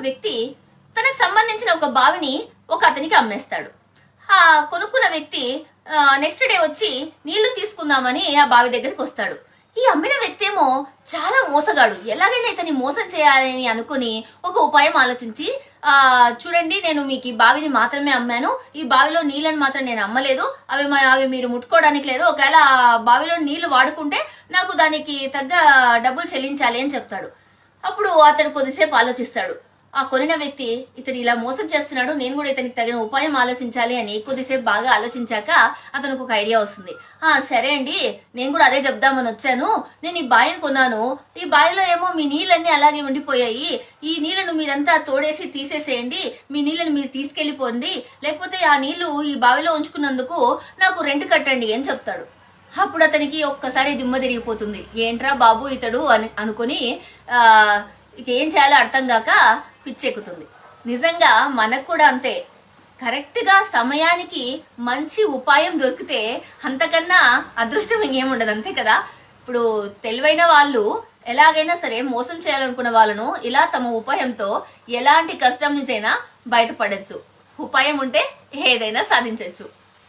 వ్యక్తి తనకు సంబంధించిన ఒక బావిని ఒక అతనికి అమ్మేస్తాడు. ఆ కొనుక్కున్న వ్యక్తి నెక్స్ట్ డే వచ్చి నీళ్లు తీసుకుందామని ఆ బావి దగ్గరికి వస్తాడు. ఈ అమ్మిన వ్యక్తి ఏమో చాలా మోసగాడు. ఎలాగైనా ఇతన్ని మోసం చేయాలని అనుకుని ఒక ఉపాయం ఆలోచించి, చూడండి, నేను మీకు ఈ బావిని మాత్రమే అమ్మాను, ఈ బావిలో నీళ్ళని మాత్రం నేను అమ్మలేదు, అవి మీరు ముట్టుకోవడానికి లేదు, ఒకవేళ ఆ బావిలో నీళ్లు వాడుకుంటే నాకు దానికి తగ్గ డబ్బులు చెల్లించాలి అని చెప్తాడు. అప్పుడు అతడు కొద్దిసేపు ఆలోచిస్తాడు. ఆ కొనిన వ్యక్తి ఇతడు ఇలా మోసం చేస్తున్నాడు, నేను కూడా ఇతనికి తగిన ఉపాయం ఆలోచించాలి అని కొద్దిసేపు బాగా ఆలోచించాక అతనికి ఒక ఐడియా వస్తుంది. సరే అండి, నేను కూడా అదే చెప్దామని వచ్చాను. నేను ఈ బావిని కొన్నాను, ఈ బావిలో ఏమో మీ నీళ్ళన్నీ అలాగే ఉండిపోయాయి, ఈ నీళ్లను మీరంతా తోడేసి తీసేసేయండి, మీ నీళ్ళని మీరు తీసుకెళ్లిపోండి, లేకపోతే ఆ నీళ్లు ఈ బావిలో ఉంచుకున్నందుకు నాకు రెంట్ కట్టండి అని చెప్తాడు. అప్పుడు అతనికి ఒక్కసారి దిమ్మ తిరిగిపోతుంది. ఏంట్రా బాబు ఇతడు అని అనుకుని ఇక ఏం చేయాలో అర్థం కాక పిచ్చెక్కుతుంది. నిజంగా మనకు కూడా అంతే. కరెక్ట్ గా సమయానికి మంచి ఉపాయం దొరికితే అంతకన్నా అదృష్టం ఇంకేముండదు, అంతే కదా. ఇప్పుడు తెలివైన వాళ్ళు ఎలాగైనా సరే మోసం చేయాలనుకున్న వాళ్ళను ఇలా తమ ఉపాయంతో ఎలాంటి కష్టం నుంచైనా బయటపడచ్చు. ఉపాయం ఉంటే ఏదైనా సాధించవచ్చు.